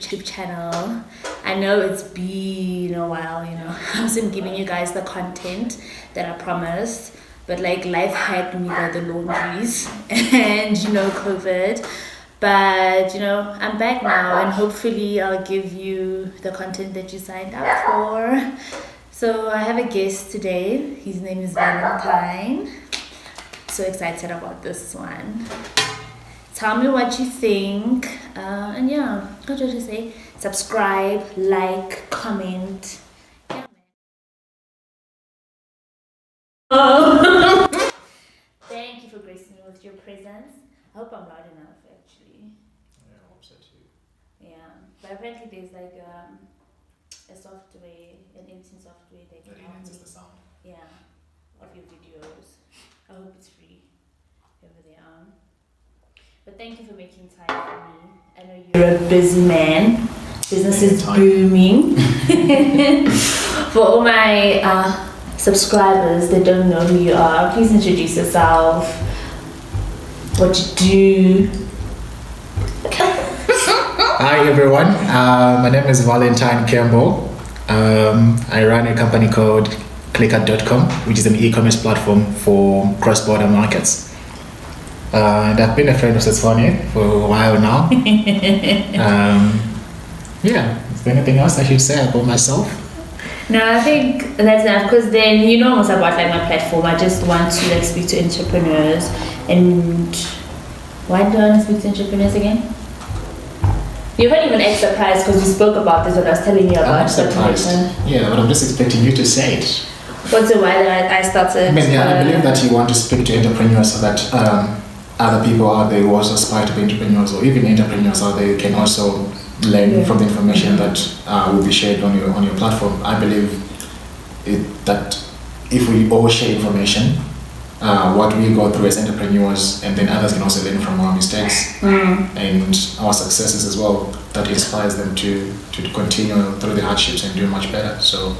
channel. I know it's been a while, I wasn't giving you guys the content that I promised, but like life had me by the laundries and COVID. But I'm back now, and hopefully I'll give you the content that you signed up for. So I have a guest today. His name is Valentine. So excited about this one. Tell me what you think, and what did I say? Subscribe, like, comment. Yeah, man. Thank you for gracing me with your presence. I hope I'm loud enough, actually. Yeah, I hope so too. Yeah, but apparently there's like a software, an editing software that can help enhances me. the sound. Yeah, of your videos. I hope it's free over there. But thank you for making time for me. I know you're a busy man. Business is booming. For all my subscribers that don't know who you are, please introduce yourself, what you do. Hi everyone, my name is Valentine Kembo. I run a company called Cleeka.com, which is an e-commerce platform for cross-border markets. And I've been a friend of Setsvani for a while now. Is there anything else I should say about myself? No, I think that's enough, because then you know almost about like my platform. I just want to like speak to entrepreneurs. And why do I want to speak to entrepreneurs again? You can't even act surprised because we spoke about this when I was telling you about I'm surprised. Yeah, but I'm just expecting you to say it. What's the why that I started? I believe that you want to speak to entrepreneurs so that other people out there who also aspire to be entrepreneurs, or even entrepreneurs out there, can also learn from the information that will be shared on your platform. I believe that if we all share information, what we go through as entrepreneurs, and then others can also learn from our mistakes and our successes as well, that inspires them to continue through the hardships and do much better. So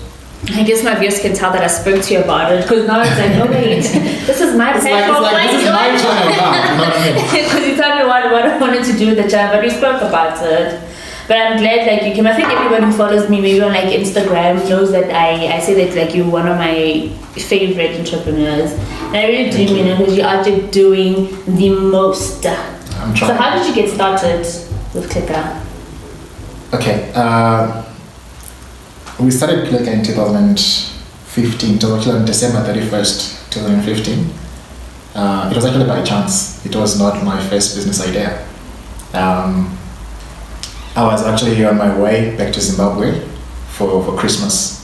I guess my viewers can tell that I spoke to you about it, because now it's like, no wait, this is my platform. This is my channel now, you know what I mean? Because you told me what I wanted to do with the channel, but we spoke about it. But I'm glad like you came. I think everyone who follows me maybe on like Instagram knows that I say that like you're one of my favorite entrepreneurs. And I really do mean it, because you're out there doing the most. I'm trying. So how did you get started with Cleeka? Okay, we started Cleeka in 2015, so actually on December 31st, 2015. It was actually by chance. It was not my first business idea. I was actually on my way back to Zimbabwe for Christmas.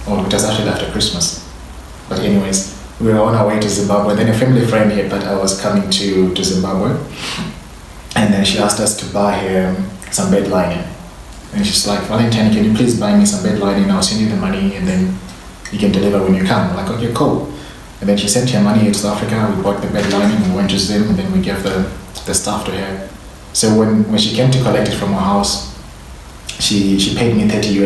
Or it was actually after Christmas. But anyways, we were on our way to Zimbabwe. Then a family friend heard that I was coming to Zimbabwe. And then she asked us to buy some bed lining. And she's like, Valentine, can you please buy me some bed lining? I'll send you the money and then you can deliver when you come. I'm like, okay, cool. And then she sent her money to South Africa. We bought the bed lining and went to Zim, and then we gave the stuff to her. So when she came to collect it from her house, she paid me $30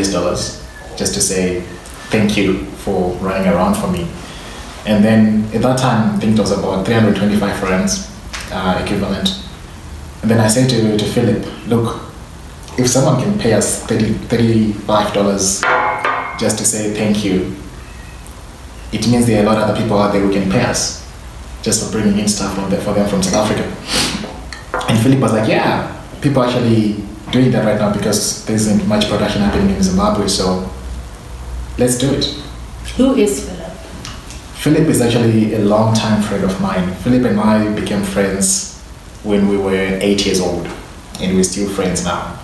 just to say thank you for running around for me. And then at that time, I think it was about 325 rands equivalent. And then I said to Philip, look, if someone can pay us $35 just to say thank you, it means there are a lot of other people out there who can pay us just for bringing in stuff for them from South Africa. And Philip was like, yeah, people are actually doing that right now because there isn't much production happening in Zimbabwe, so let's do it. Who is Philip? Philip is actually a long-time friend of mine. Philip and I became friends when we were 8 years old, and we're still friends now.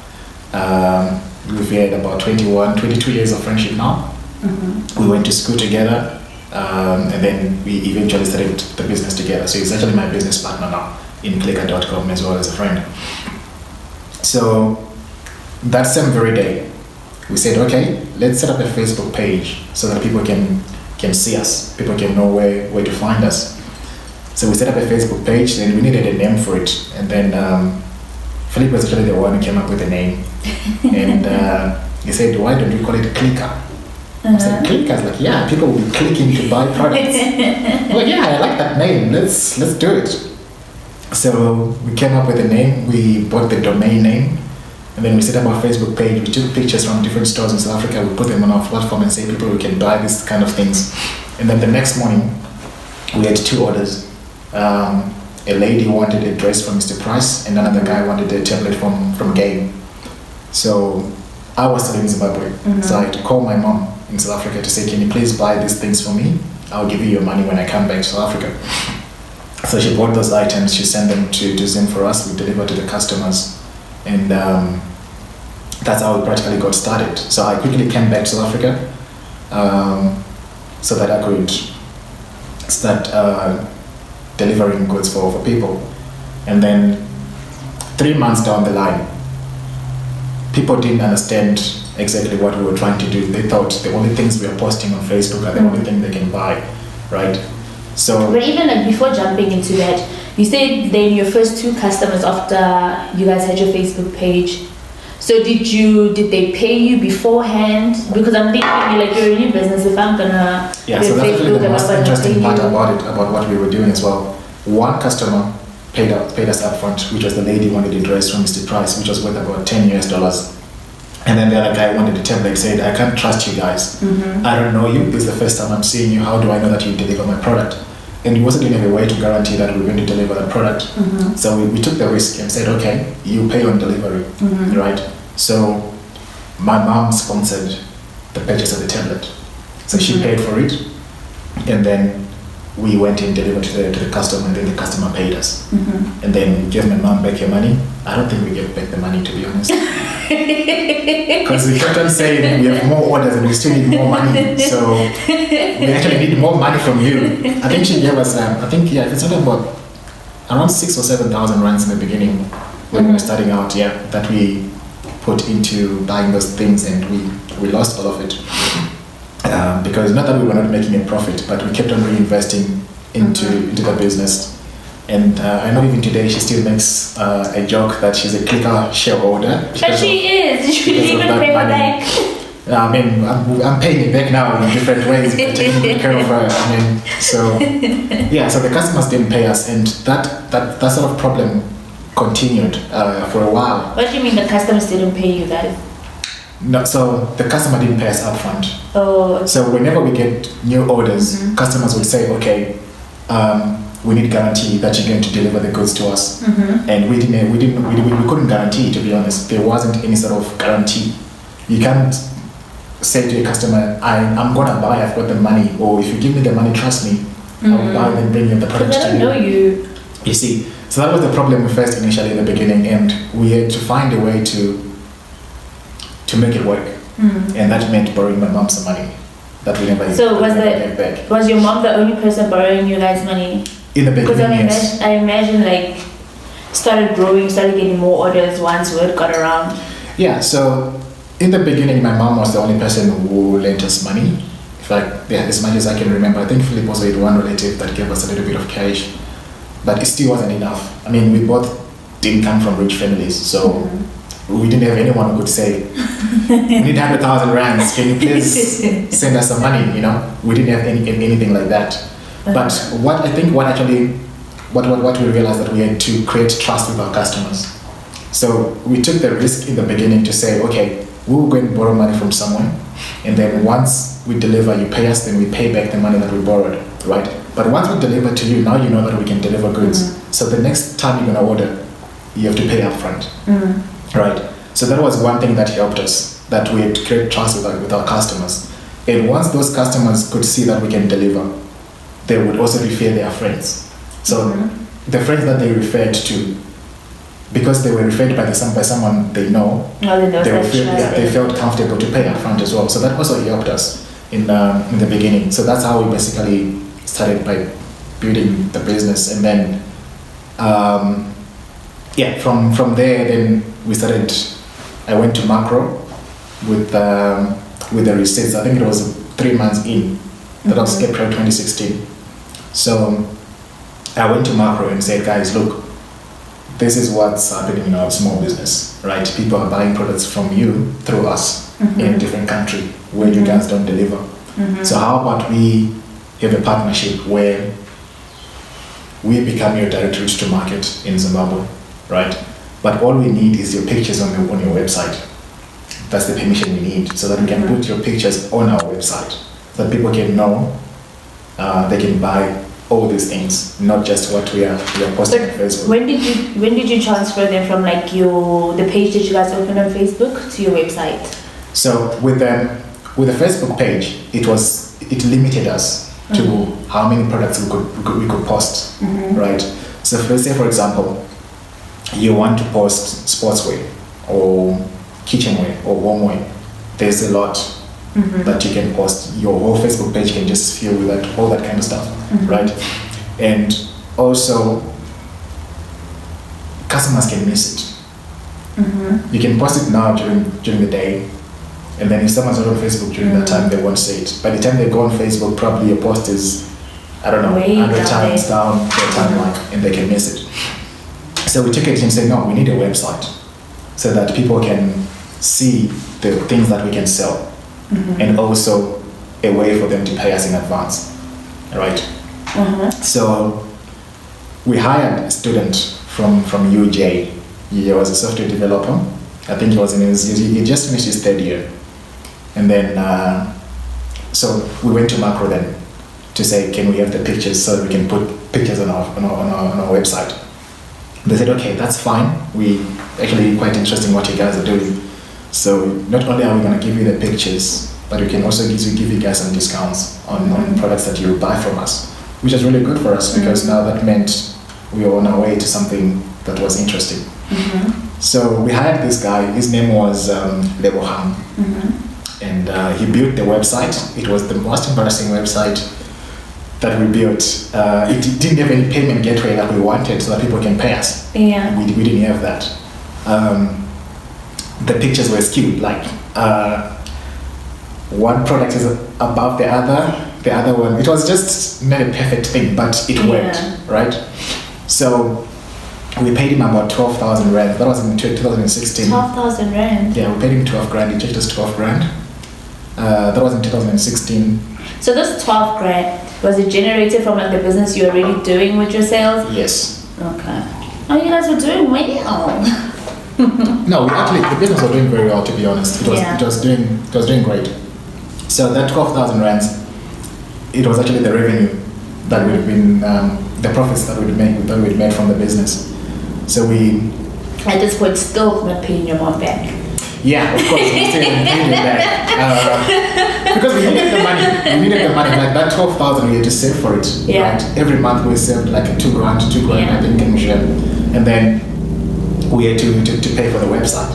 We've had about 22 years of friendship now. Mm-hmm. We went to school together, and then we eventually started the business together. So he's actually my business partner now in Cleeka.com as well as a friend. So that same very day, we said, okay, let's set up a Facebook page so that people can see us, people can know where to find us. So we set up a Facebook page, and we needed a name for it. And then Philip was actually the one who came up with the name. And he said, why don't we call it Cleeka? I said, Cleeka? I was like, yeah, people will be clicking to buy products. Well, yeah, I like that name. Let's do it. So we came up with a name. We bought the domain name. And then we set up our Facebook page. We took pictures from different stores in South Africa. We put them on our platform and say, people, we can buy this kind of things. And then the next morning, we had 2 orders. A lady wanted a dress from Mr. Price, and another guy wanted a tablet from Game. So I was still in Zimbabwe. So I had to call my mom in South Africa to say, can you please buy these things for me? I'll give you your money when I come back to South Africa. So she bought those items, she sent them to Zim for us, we delivered to the customers. And that's how we practically got started. So I quickly came back to South Africa so that I could start delivering goods for people. And then 3 months down the line, people didn't understand exactly what we were trying to do. They thought the only things we are posting on Facebook are the only thing they can buy, right? So, but even like before jumping into that, you said then your first 2 customers after you guys had your Facebook page. So did they pay you beforehand? Because I'm thinking like you're a new business. If I'm gonna so that's actually the most interesting part about what we were doing as well. One customer paid us upfront, which was the lady wanted a dress from Mr. Price, which was worth about $10 US. And then the other guy wanted a tablet, said, I can't trust you guys. I don't know you. This is the first time I'm seeing you. How do I know that you deliver my product? And he wasn't even a way to guarantee that we were going to deliver the product. So we took the risk and said, okay, you pay on delivery, right? So my mom sponsored the purchase of the tablet. So she paid for it. And then we went and delivered to the customer, and then the customer paid us. And then we gave my mom back her money. I don't think we gave back the money, to be honest. Because we kept on saying we have more orders and we still need more money. So we actually need more money from you. I think she gave us, it's something about around 6,000 or 7,000 rands in the beginning when we were starting out, that we put into buying those things, and we lost all of it. Because not that we were not making a profit, but we kept on reinvesting into the business. And I know even today she still makes a joke that she's a Cleeka shareholder. But she is. You should even pay her back. I mean, I'm paying it back now in different ways, but taking good care of her. I mean, so so the customers didn't pay us, and that sort of problem continued for a while. What do you mean the customers didn't pay you guys? No, so the customer didn't pay us upfront. Oh. So whenever we get new orders, customers would say, okay, we need guarantee that you're going to deliver the goods to us. And we couldn't guarantee, to be honest. There wasn't any sort of guarantee. You can't say to a customer, I'm gonna buy, I've got the money, or if you give me the money, trust me, I'll buy and bring you the product to you. I don't know you. You see, so that was the problem we faced initially in the beginning, and we had to find a way to make it work. And that meant borrowing my mom some money that we never gave back. Was your mom the only person borrowing you guys money? In the beginning, because I imagine like started growing, started getting more orders once word got around. Yeah, so in the beginning, my mom was the only person who lent us money. In fact, as much as I can remember, I think Philip also had one relative that gave us a little bit of cash, but it still wasn't enough. I mean, we both didn't come from rich families, so we didn't have anyone who could say, we need 100,000 rands, can you please send us some money, you know? We didn't have anything like that. But what we realized that we had to create trust with our customers. So we took the risk in the beginning to say, okay, we will go and borrow money from someone, and then once we deliver, you pay us, then we pay back the money that we borrowed, right? But once we deliver to you, now you know that we can deliver goods. So the next time you're gonna order, you have to pay upfront. Right. So that was one thing that helped us, that we had to create trust with our customers. And once those customers could see that we can deliver, they would also refer their friends. So the friends that they referred to, because they were referred by someone they know, they felt comfortable to pay upfront as well. So that also helped us in the beginning. So that's how we basically started by building the business. And then from there, then we started. I went to macro with the receipts. I think it was 3 months in. That was April 2016. So I went to macro and said, guys, look, this is what's happening in our small business, right? People are buying products from you through us in a different country where you guys don't deliver. So how about we have a partnership where we become your direct route to market in Zimbabwe, right? but all we need is your pictures on your website. That's the permission we need, so that we can put your pictures on our website, so that people can know they can buy all these things, not just what we are posting on Facebook. When did you transfer them from like the page that you guys opened on Facebook to your website? So with the Facebook page, it limited us to how many products we could post, right? So let's say, for example, you want to post sportswear or kitchenware or homeware. There's a lot that you can post. Your whole Facebook page can just fill with that, all that kind of stuff, right? And also, customers can miss it. You can post it now during the day, and then if someone's not on Facebook during that time, they won't see it. By the time they go on Facebook, probably your post is, I don't know, 100 times down their timeline, and they can miss it. So we took it and said, no, we need a website so that people can see the things that we can sell, and also a way for them to pay us in advance, right? So we hired a student from UJ. He was a software developer. I think he just finished his third year. And then, so we went to Macro then to say, can we have the pictures so that we can put pictures on our website? They said, okay, that's fine. We actually quite interesting what you guys are doing. So not only are we going to give you the pictures, but we can also give you guys some discounts on products that you buy from us, which is really good for us because now that meant we were on our way to something that was interesting. So we hired this guy. His name was Leboham, and he built the website. It was the most embarrassing website that we built. It didn't have any payment gateway that we wanted so that people can pay us. Yeah. We didn't have that. The pictures were skewed, like one product is above the other one. It was just not a perfect thing, but it worked, right? So we paid him about 12,000 rand. That was in 2016. 12,000 rand? Yeah, we paid him 12 grand. He charged us 12 grand. That was in 2016. So this 12 grand, was it generated from like the business you're already doing with your sales? Yes. Okay. Oh, you guys were doing well. No, the business was doing very well, to be honest. It was doing great. So that 12,000 rands, it was actually the revenue that would have been the profits that we'd made from the business. So we. At this point, still not paying your mom back. Yeah, of course, we still paying her back because we needed the money. We needed the money. Like that 12,000, we had to save for it. Yeah. Right? Every month we saved like 2 grand, I think, in June, and then we had to pay for the website,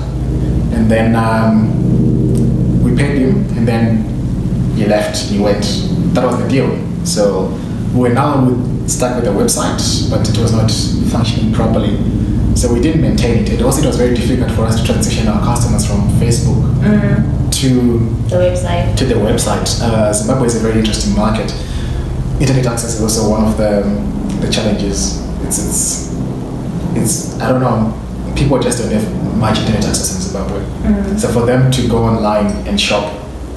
and then we paid him, and then he left. He went. That was the deal. So we're now stuck with the website, but it was not functioning properly. So we didn't maintain it. It was very difficult for us to transition our customers from Facebook to the website. Zimbabwe is a very interesting market. Internet access is also one of the challenges. It's I don't know. People just don't have much internet access in Zimbabwe. So for them to go online and shop,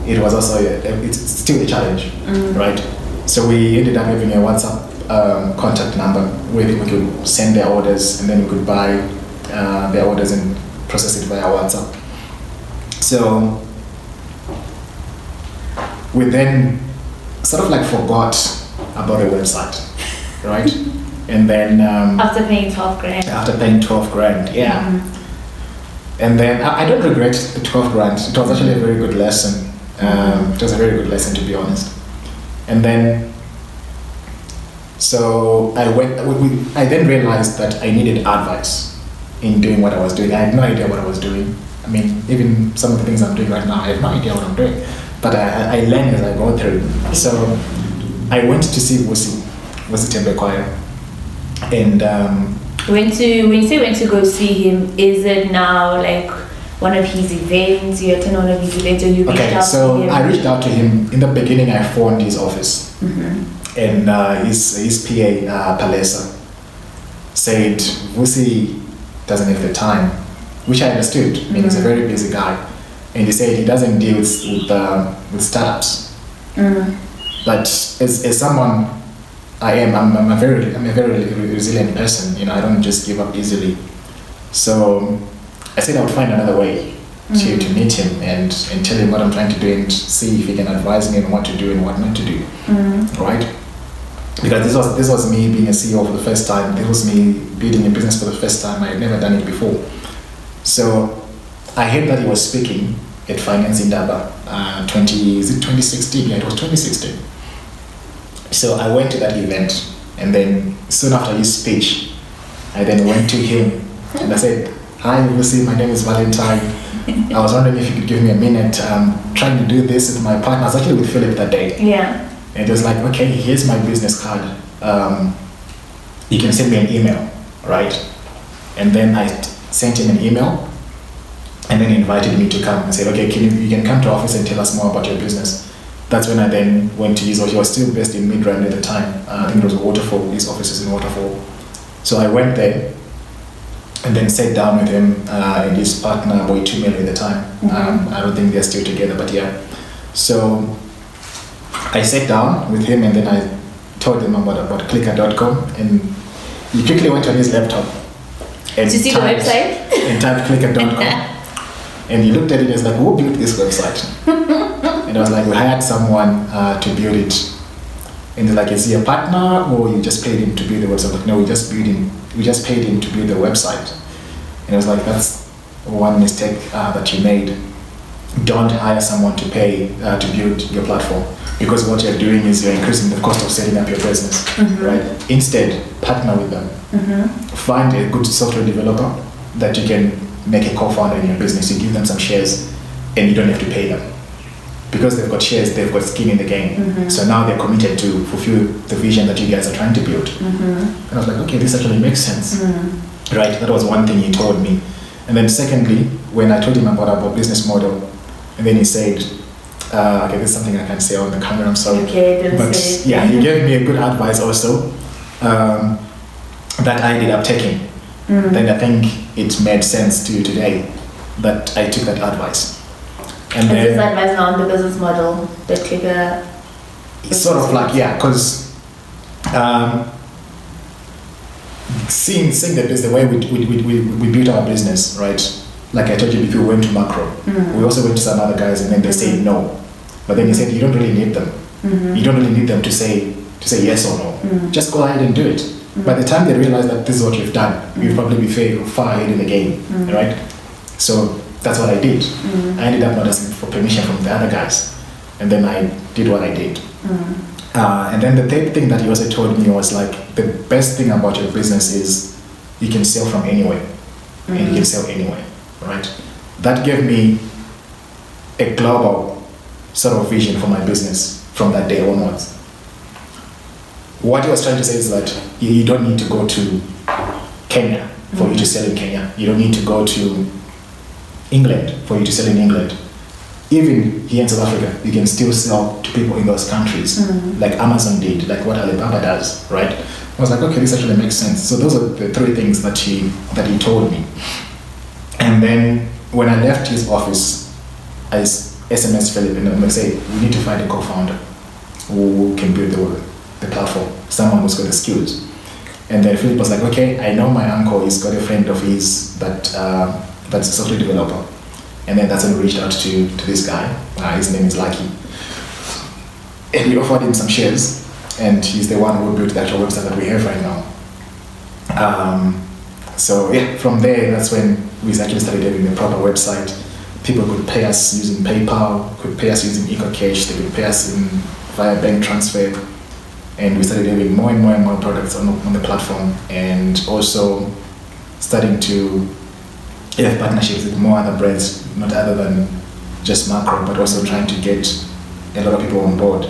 it was also it's still a challenge, right? So we ended up having a WhatsApp contact number where people could send their orders, and then we could buy their orders and process it via WhatsApp. So we then sort of like forgot about the website, right? And then after paying 12 grand. After paying 12 grand, yeah. And then I don't regret the 12 grand. It was actually a very good lesson. It was a very good lesson, to be honest. And then, so I then realized that I needed advice in doing what I was doing. I had no idea what I was doing. I mean, even some of the things I'm doing right now, I have no idea what I'm doing. But I learn as I go through. So I went to see Vusi Tembe Choir. And when you say went to go see him, is it now like one of his events? You attend one of his events, or you reached out to him? I reached out to him. In the beginning, I phoned his office, and his PA Palesa said Vusi doesn't have the time, which I understood. I mean, he's a very busy guy, and he said he doesn't deal with startups. But as someone I'm a very resilient person. You know, I don't just give up easily. So I said I would find another way to meet him and tell him what I'm trying to do and see if he can advise me on what to do and what not to do, right? Because this was me being a CEO for the first time. This was me building a business for the first time. I had never done it before. So I heard that he was speaking at Finance Indaba, 2016? Yeah, it was 2016. So I went to that event, and then soon after his speech, I then went to him and I said, "Hi, Lucy, my name is Valentine. I was wondering if you could give me a minute. I'm trying to do this with my partner." I was actually with Philip that day. Yeah. And it was like, "Okay, here's my business card. You can send me an email, right?" And then I sent him an email, and then he invited me to come and said, "Okay, you can come to office and tell us more about your business." That's when I then went to his office. He was still based in Midrand at the time. I think it was Waterfall. His office is in Waterfall. So I went there and then sat down with him and his partner, Boy Tumelo at the time. I don't think they're still together, but yeah. So I sat down with him and then I told him about Cleeka.com, and he quickly went on his laptop and Did you see the website? And typed Cleeka.com. And he looked at it and was like, "Who built this website?" And I was like, "We hired someone to build it." And he's like, "Is he a partner or you just paid him to build the website?" I'm like, "No, we just paid him to build the website." And I was like, "That's one mistake that you made. Don't hire someone to pay to build your platform, because what you're doing is you're increasing the cost of setting up your business, right? Instead, partner with them. Find a good software developer that you can make a co-founder in your business. You give them some shares and you don't have to pay them. Because they've got shares, they've got skin in the game. So now they're committed to fulfill the vision that you guys are trying to build." And I was like, "Okay, this actually makes sense." Right, that was one thing he told me. And then secondly, when I told him about our business model, and then he said, okay, this is something I can't say on the camera, I'm sorry. Okay, don't but say it. yeah, he gave me a good advice also that I ended up taking. Then I think it made sense to you today that I took that advice. And this advice now on the business model that Cleeka. It's sort of like, yeah, because seeing the business, the way we built our business, right? Like I told you before, we went to macro. We also went to some other guys, and then they say no. But then he said, "You don't really need them. You don't really need them to say yes or no. Just go ahead and do it." By the time they realize that this is what you've done, you'll probably be far ahead in the game, right? So that's what I did. I ended up not asking for permission from the other guys, and then I did what I did. And then the third thing that he also told me was like, the best thing about your business is you can sell from anywhere, and you can sell anywhere, right? That gave me a global sort of vision for my business from that day onwards. What he was trying to say is that you don't need to go to Kenya for you to sell in Kenya. You don't need to go to England for you to sell in England. Even here in South Africa, you can still sell to people in those countries, like Amazon did, like what Alibaba does, right? I was like, okay, this actually makes sense. So those are the three things that he told me. And then when I left his office, I SMS Philip and I say, "We need to find a co-founder who can build the platform, someone who's got the skills." And then Philip was like, "Okay, I know my uncle, he's got a friend of his that's a software developer." And then that's when we reached out to this guy. His name is Lucky. And we offered him some shares, and he's the one who built the actual website that we have right now. So yeah, from there, that's when we actually started having a proper website. People could pay us using PayPal, could pay us using EcoCash, they could pay us via bank transfer. And we started having more and more products on the platform, and also starting to have partnerships with more other brands, not other than just macro, but also trying to get a lot of people on board.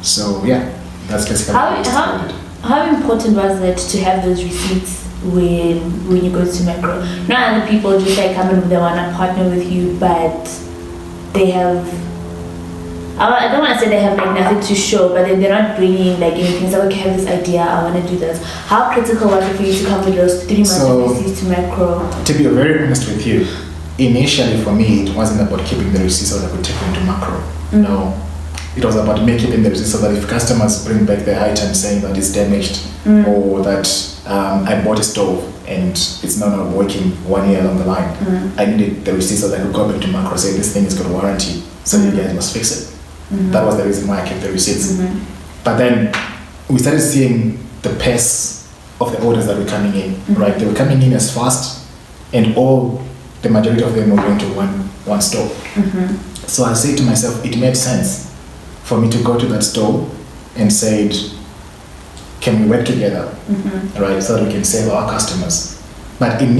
So yeah, that's basically how it started. How important was it to have those receipts when you go to macro? Not other people just like come and they want to partner with you, but they have, I don't want to say they have like nothing to show, but then they're not bringing like anything. So okay, I have this idea, I want to do this. How critical was it for you to come with those 3 months of receipts to macro? To be very honest with you, initially for me it wasn't about keeping the receipts so that I could take them to macro. No, it was about me keeping the receipt so that if customers bring back their item saying that it's damaged or that I bought a stove and it's not working 1 year along the line, I needed the receipt so that I could go back to Macro and say this thing has got a warranty, so you guys must fix it. That was the reason why I kept the receipts. But then we started seeing the pace of the orders that were coming in, right? They were coming in as fast, and the majority of them were going to one store. So I said to myself, it made sense for me to go to that store and said, can we work together, right, so that we can save our customers? But in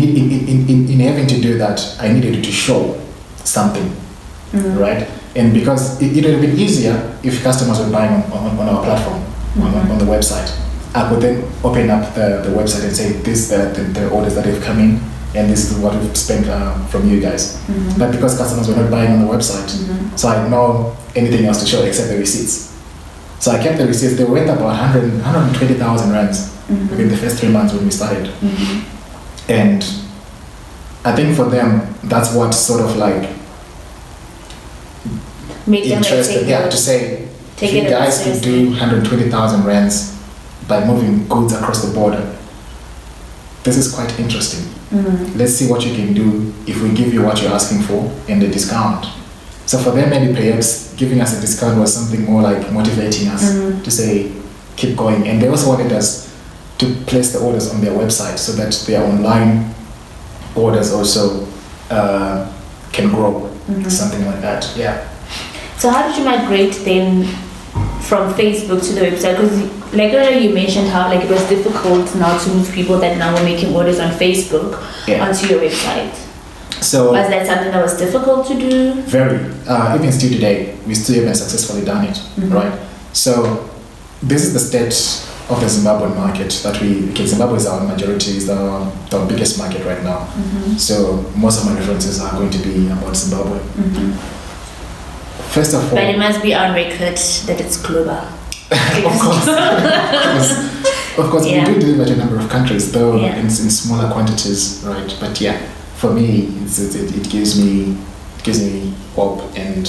having to do that, I needed to show something, right? And because it would have been easier if customers were buying on our platform, on the website. I could then open up the website and say, this the orders that have come in, and this is what we've spent from you guys. But because customers were not buying on the website, so I had no anything else to show except the receipts. So I kept the receipts. They went about 120,000 rands within the first 3 months when we started. And I think for them, that's what sort of like interested, to say, if you guys could do 120,000 rands by moving goods across the border, this is quite interesting. Let's see what you can do if we give you what you're asking for and a discount. So for them, maybe perhaps giving us a discount was something more like motivating us to say, keep going. And they also wanted us to place the orders on their website so that their online orders also can grow, something like that. Yeah. So how did you migrate then from Facebook to the website? Because like earlier you mentioned how like it was difficult now to move people that now were making orders on Facebook onto your website. So was that something that was difficult to do? Very. Even still today, we still haven't successfully done it, right? So this is the state of the Zimbabwean market that Zimbabwe is our majority, is the biggest market right now. So most of my references are going to be about Zimbabwe. First of all, but it must be on record that it's global. Of course, we do deliver to a number of countries, though in smaller quantities, right? But yeah, for me, it gives me hope and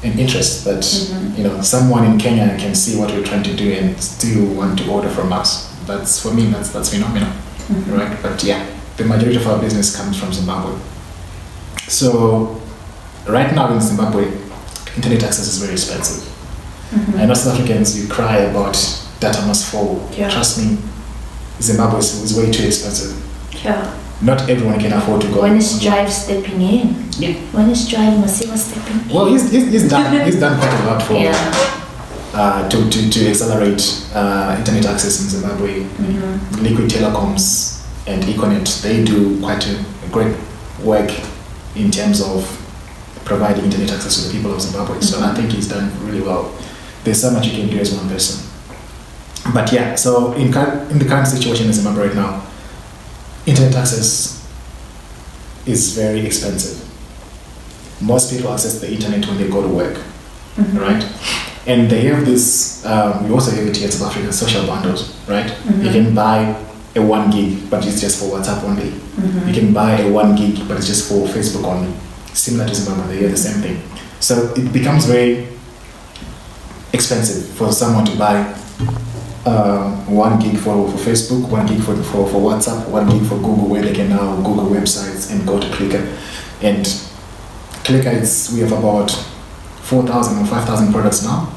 interest that someone in Kenya can see what we're trying to do and still want to order from us. That's for me, that's phenomenal, right? But yeah, the majority of our business comes from Zimbabwe. So right now in Zimbabwe, internet access is very expensive. I know South Africans, you cry about data must fall. Trust me, Zimbabwe is way too expensive. Not everyone can afford to go. When is Drive stepping in? When is Drive Masima stepping in? Well, he's done quite a lot for to accelerate internet access in Zimbabwe. Liquid Telecoms and Econet, they do quite a great work in terms of providing internet access to the people of Zimbabwe. So I think he's done really well. There's so much you can do as one person. But yeah, so in the current situation in Zimbabwe right now, internet access is very expensive. Most people access the internet when they go to work, right? And they have this, we also have it here in South Africa, social bundles, right? You can buy a 1 gig, but it's just for WhatsApp only. You can buy a 1 gig, but it's just for Facebook only. Similar to Zimbabwe, they have the same thing. So it becomes very expensive for someone to buy 1 gig for Facebook, 1 gig for WhatsApp, 1 gig for Google, where they can now Google websites and go to Cleeka. And Cleeka we have about 4,000 or 5,000 products now.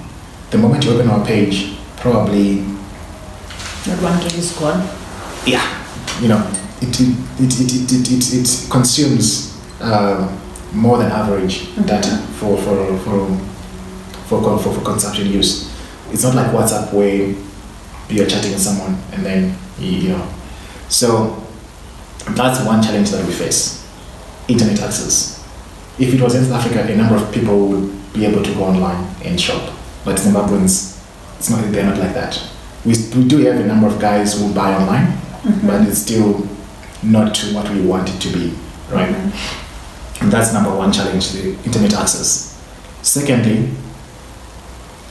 The moment you open our page, probably that 1 gig is gone. Yeah, it consumes more than average data for consumption use. It's not like WhatsApp where you're chatting with someone and then So that's one challenge that we face: internet access. If it was in South Africa, a number of people would be able to go online and shop, but Zimbabweans, they're not like that. We do have a number of guys who buy online, but it's still not to what we want it to be, right? And that's number one challenge, the internet access. Secondly,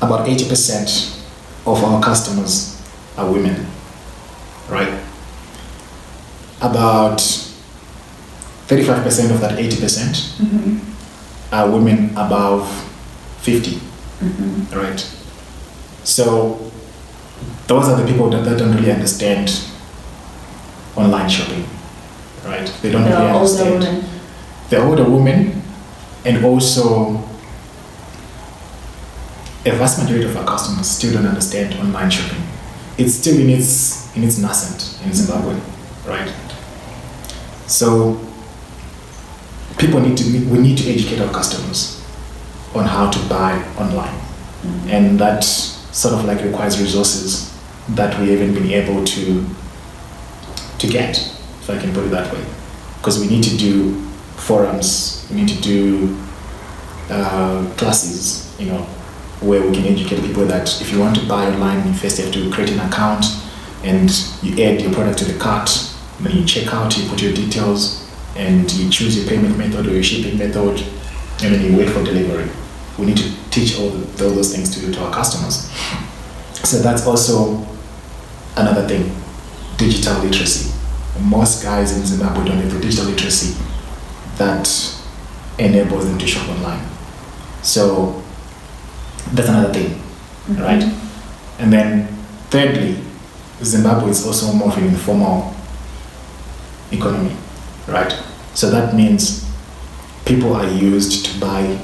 about 80% of our customers are women, right? About 35% of that 80% are women above 50, right? So those are the people that don't really understand online shopping, right? They don't really understand. The older women, and also a vast majority of our customers still don't understand online shopping. It's still in its nascent in Zimbabwe, right? So we need to educate our customers on how to buy online, and that sort of like requires resources that we haven't been able to get, if I can put it that way, because we need to do forums, we need to do classes, where we can educate people that if you want to buy online, you first have to create an account and you add your product to the cart. When you check out, you put your details and you choose your payment method or your shipping method, and then you wait for delivery. We need to teach all those things to our customers. So that's also another thing, digital literacy. Most guys in Zimbabwe don't have the digital literacy that enables them to shop online. So that's another thing, right? And then thirdly, Zimbabwe is also more of an informal economy, right? So that means people are used to buy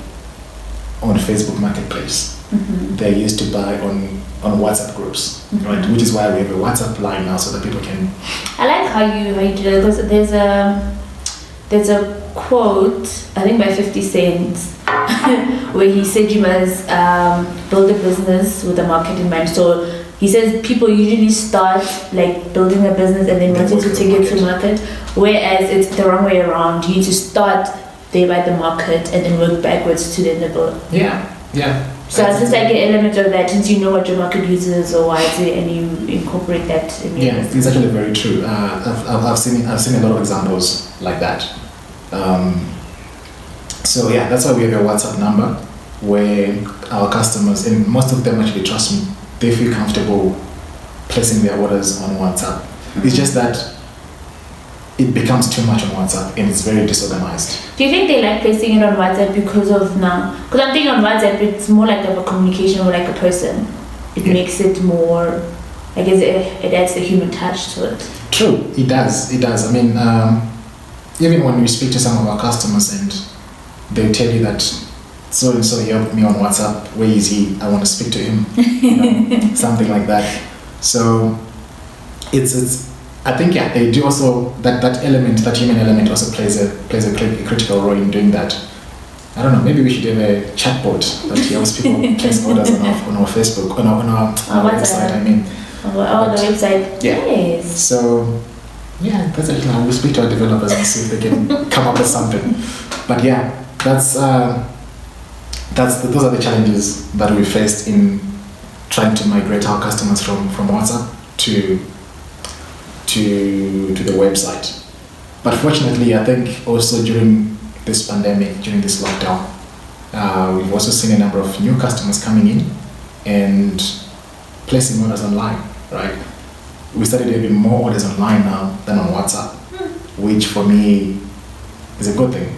on Facebook Marketplace. They're used to buy on WhatsApp groups, right? Which is why we have a WhatsApp line now, so that people can. I like how you do it, because there's a quote, I think by 50 Cent, where he said you must build a business with a market in mind. So he says people usually start like building a business and then wanting to take it to market, whereas it's the wrong way around. You need to start there by the market and then work backwards to then the build. Yeah. So it's just like an element of that, since you know what your market uses or why it's and you incorporate that in your business. It's actually very true. I've seen a lot of examples like that. So yeah, that's why we have a WhatsApp number where our customers, and most of them actually trust me, they feel comfortable placing their orders on WhatsApp. It's just that it becomes too much on WhatsApp and it's very disorganized. Do you think they like placing it on WhatsApp because of now? Because I'm thinking on WhatsApp, it's more like a communication with like a person. It makes it more, I guess it adds the human touch to it. True, it does. I mean, even when we speak to some of our customers and they tell you that so and so helped me on WhatsApp, where is he? I want to speak to him. Something like that. So it's I think they do also that element, that human element also plays a critical role in doing that. I don't know, maybe we should have a chatbot that helps people place orders on our Facebook, on our website, I mean. The website. Yeah. Yes. So yeah, that's actually how we'll speak to our developers and see if they can come up with something. But yeah, those are the challenges that we faced in trying to migrate our customers from WhatsApp to the website. But fortunately, I think also during this pandemic, during this lockdown, we've also seen a number of new customers coming in and placing orders online, right? We started having more orders online now than on WhatsApp, which for me is a good thing,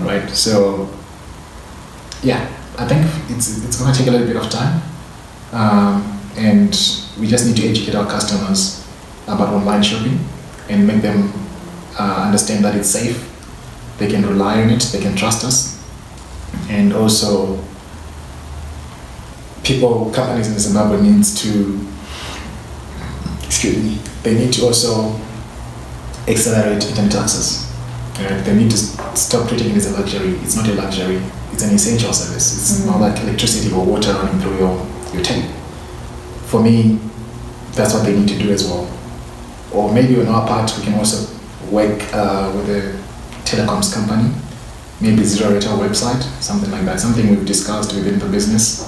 right? So yeah, I think it's going to take a little bit of time, and we just need to educate our customers about online shopping and make them understand that it's safe, they can rely on it, they can trust us. And also companies in Zimbabwe they need to also accelerate internet access. They need to stop treating it as a luxury. It's not a luxury, it's an essential service. It's not like electricity or water running through your tank. For me, that's what they need to do as well. Or maybe on our part, we can also work with a telecoms company, maybe zero-rate our website, something like that. Something we've discussed within the business.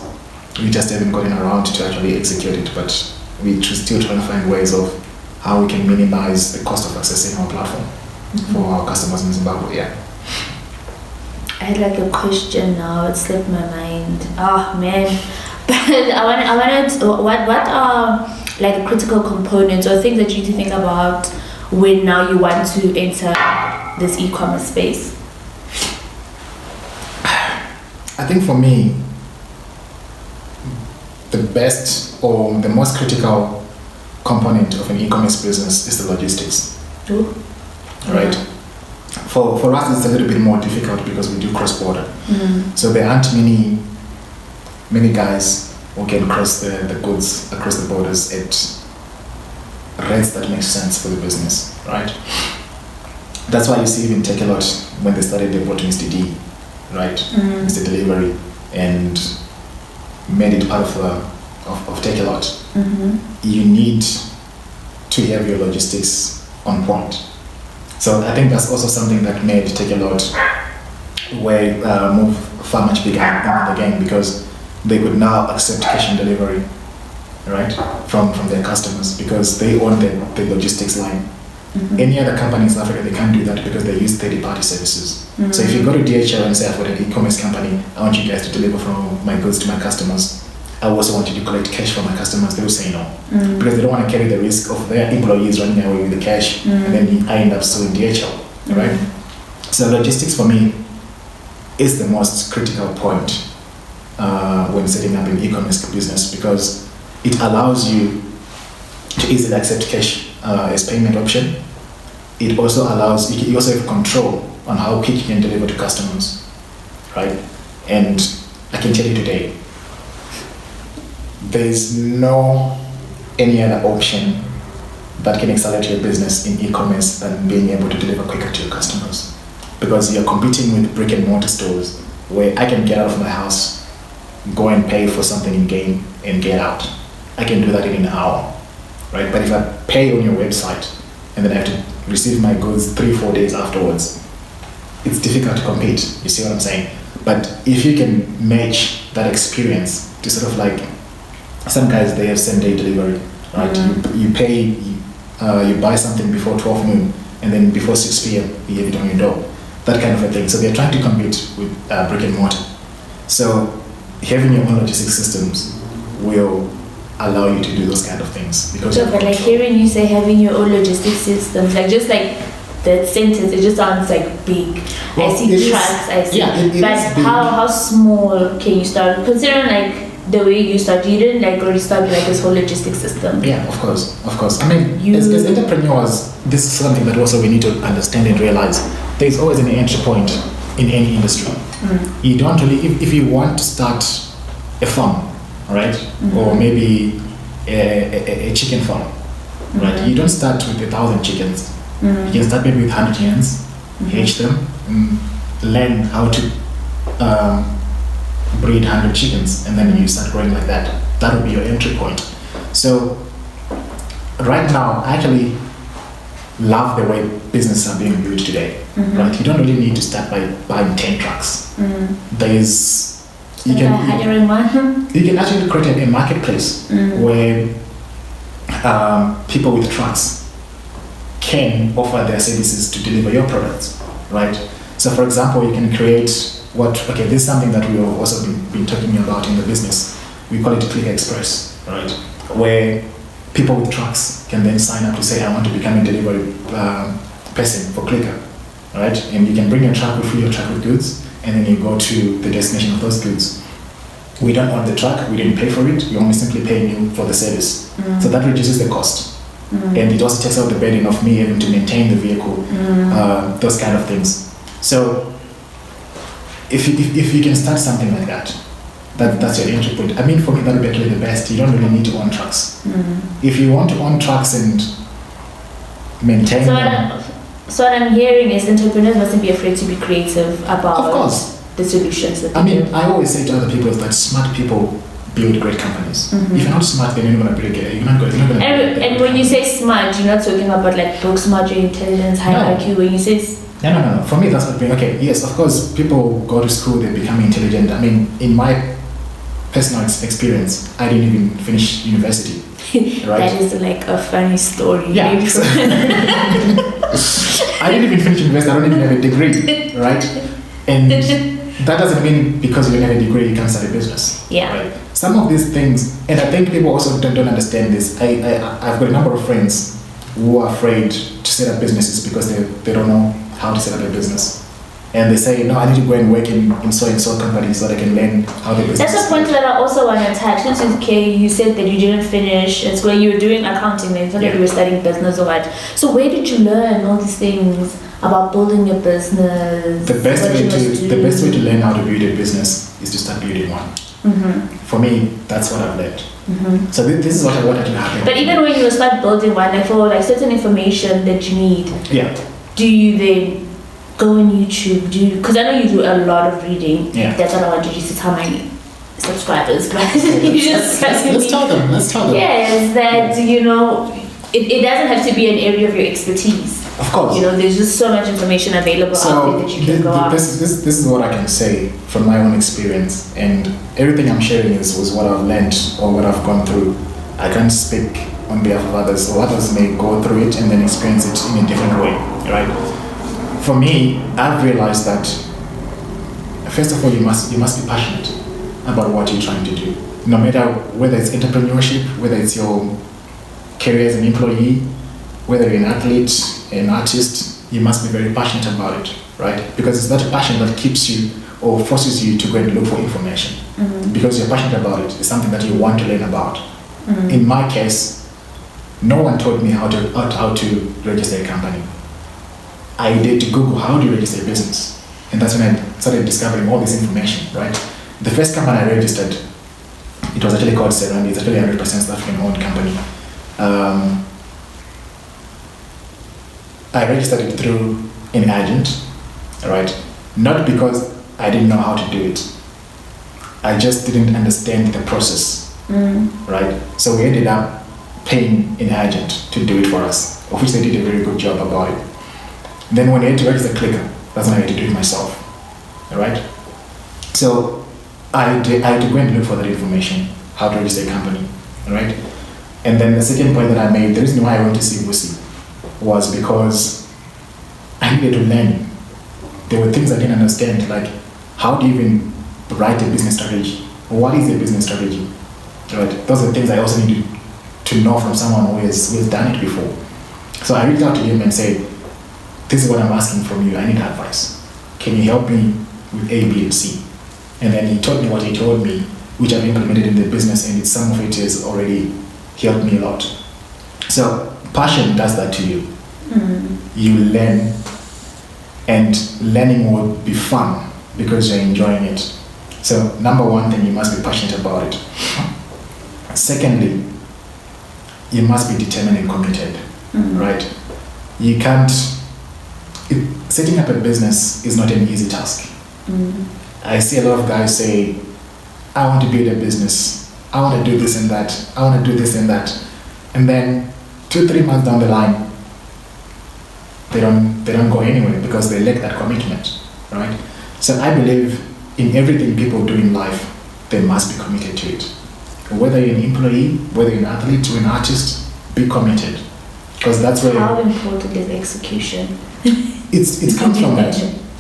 We just haven't gotten around to actually execute it, but we're still trying to find ways of how we can minimize the cost of accessing our platform for our customers in Zimbabwe. Yeah. I had like a question now, it slipped my mind. Oh man. But I wanted what are like the critical components or things that you need to think about when now you want to enter this e-commerce space? I think for me, the best or the most critical component of an e-commerce business is the logistics. True. Right? For us, it's a little bit more difficult because we do cross-border. So there aren't many guys who can cross the goods across the borders at rates that make sense for the business, right? That's why you see even Take-A-Lot, when they started, they brought Mr. D, right? Mr. Delivery, and made it part of Take-A-Lot. You need to have your logistics on point. So I think that's also something that made Take-A-Lot move far much bigger in the game, because they could now accept cash on delivery, right, from their customers, because they own the logistics line. Any other company in South Africa, they can't do that because they use third-party services. So if you go to DHL and say, I've got an e-commerce company, I want you guys to deliver from my goods to my customers, I also want you to collect cash from my customers, they will say no. Because they don't want to carry the risk of their employees running away with the cash, and then I end up suing DHL, right? So logistics for me is the most critical point when setting up an e-commerce business, because it allows you to easily accept cash as payment option. It also allows, you also have control on how quick you can deliver to customers, right? And I can tell you today, there's no any other option that can accelerate your business in e-commerce than being able to deliver quicker to your customers. Because you're competing with brick and mortar stores where I can get out of my house, go and pay for something in game and get out. I can do that in an hour, right? But if I pay on your website and then I have to receive my goods 3-4 days afterwards, it's difficult to compete. You see what I'm saying? But if you can match that experience to sort of like, some guys, they have same-day delivery, right? You pay, you buy something before 12 noon, and then before 6 p.m. you have it on your door. That kind of a thing. So they're trying to compete with brick and mortar. So having your own logistics systems will allow you to do those kind of things. Because but like hearing you say having your own logistics systems, like just like the sentence, it just sounds like big. Well, I see trucks, I see. Yeah, it but how small can you start? Considering like the way you started, you didn't like already start like this whole logistics system. Yeah, of course. I mean, as entrepreneurs, this is something that also we need to understand and realize. There's always an entry point in any industry. You don't really, if you want to start a farm, right, or maybe a chicken farm, right, you don't start with 1,000 chickens. You can start maybe with 100 hens, hatch them, learn how to breed 100 chickens, and then you start growing like that. That would be your entry point. So right now, I actually love the way businesses are being built today. Right? You don't really need to start by buying 10 trucks. There's you can actually create a marketplace where people with trucks can offer their services to deliver your products, right? So for example, you can create this is something that we've also been talking about in the business. We call it Cleeka Express, right? Where people with trucks can then sign up to say, I want to become a delivery person for Cleeka, right? And you can bring your truck, we fill your truck with goods, and then you go to the destination of those goods. We don't own the truck, we didn't pay for it, we only simply pay you for the service. So that reduces the cost. And it also takes out the burden of me having to maintain the vehicle, those kind of things. So if you can start something like that, that's your entry point. I mean, for me, that would be actually the best. You don't really need to own trucks. If you want to own trucks and maintain them. So what I'm hearing is entrepreneurs mustn't be afraid to be creative about of course. The solutions that I mean, I always say to other people that smart people build great companies. If you're not smart, then you're not going to build it. You're not going to. And when you say smart, you're not talking about like book smart, your intelligence, high IQ. When you say no. For me, that's what being okay. Yes, of course, people go to school, they become intelligent. I mean, in my personal experience, I didn't even finish university. Right? That is like a funny story. Yeah. I didn't even finish university. I don't even have a degree, right? And that doesn't mean because you don't have a degree you can't start a business. Yeah. Right? Some of these things, and I think people also don't understand this. I've got a number of friends who are afraid to set up businesses because they don't know how to set up a business. and they say, no, I need to go and work in so and so company so that I can learn how the business. That's a point that I also want to touch. Since you said that you didn't finish at school, you were doing accounting, and you thought you were studying business or what. So where did you learn all these things about building your business? The best way to learn how to build a business is to start building one. For me, that's what I've learned. So this is what actually happened. But even when you start building one, like for like certain information that you need, do you then go on YouTube? Because I know you do a lot of reading. That's what I want you to tell my subscribers. But you just let's tell them. Yes, that it doesn't have to be an area of your expertise. Of course. There's just so much information available out there that you can go on. This is what I can say from my own experience, and everything I'm sharing was what I've learned or what I've gone through. I can't speak on behalf of others, or others may go through it and then experience it in a different way, right? For me, I've realized that first of all, you must be passionate about what you're trying to do. No matter whether it's entrepreneurship, whether it's your career as an employee, whether you're an athlete, an artist, you must be very passionate about it, right? Because it's that passion that keeps you or forces you to go and look for information. Because you're passionate about it. It's something that you want to learn about. In my case, no one taught me how to register a company. I did to Google how do you register a business, and that's when I started discovering all this information, right? The first company I registered, it was actually called Serandi. It's actually 100% South African owned company. I registered it through an agent, right? Not because I didn't know how to do it. I just didn't understand the process, right? So we ended up paying an agent to do it for us, of which they did a very good job about it. Then when I had to register Cleeka, that's when I had to do it myself, all right? So I had to go and look for that information, how to register a company, all right? And then the second point that I made, the reason why I went to see Vusi was because I needed to learn. There were things I didn't understand, like how do you even write a business strategy? What is a business strategy? Right? Those are things I also needed to know from someone who has done it before. So I reached out to him and said, this is what I'm asking from you. I need advice. Can you help me with A, B, and C? And then he told me what he told me, which I've implemented in the business, and some of it has already helped me a lot. So passion does that to you. You learn, and learning will be fun because you're enjoying it. So number one thing, you must be passionate about it. Secondly, you must be determined and committed, right? You can't, setting up a business is not an easy task. I see a lot of guys say, I want to build a business, I want to do this and that, I want to do this and that. And then 2-3 months down the line, they don't go anywhere because they lack that commitment, right? So I believe in everything people do in life, they must be committed to it. Whether you're an employee, whether you're an athlete or an artist, be committed. Because that's where... How important is execution? It comes from that.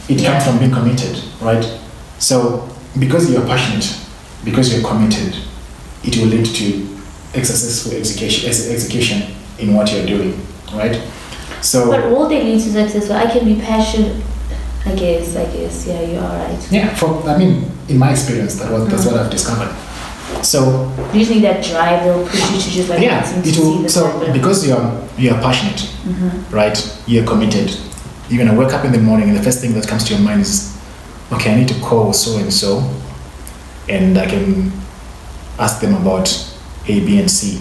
It comes from being committed, right? So because you're passionate, because you're committed, it will lead to successful execution in what you're doing, right? So, but all they lead to success, I can be passionate. I guess, yeah, you are right. Yeah, in my experience, that's what I've discovered. So you just need that drive that will push you to just it will. So because you're passionate, right? You're committed. You're gonna wake up in the morning, and the first thing that comes to your mind is, okay, I need to call so and so, and I can ask them about A, B, and C,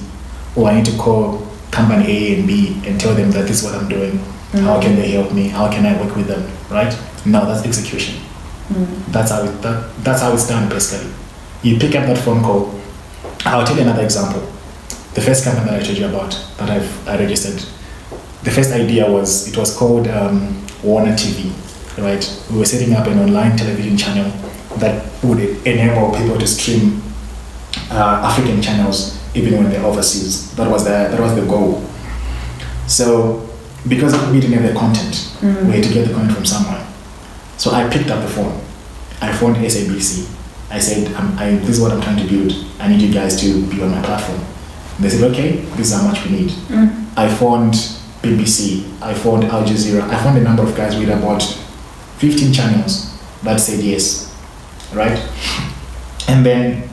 or I need to call company A and B and tell them that this is what I'm doing. How can they help me? How can I work with them? Right? Now that's execution. That's how it's done basically. You pick up that phone call. I'll tell you another example. The first company that I told you about that I registered, the first idea was, it was called Warner TV, right? We were setting up an online television channel that would enable people to stream African channels even when they're overseas. That was the goal. So because we didn't have the content, we had to get the content from somewhere. So I picked up the phone. I phoned SABC. I said, this is what I'm trying to build. I need you guys to be on my platform. They said, okay, this is how much we need. I phoned BBC. I phoned Al Jazeera. I phoned a number of guys with about 15 channels that said yes, right? And then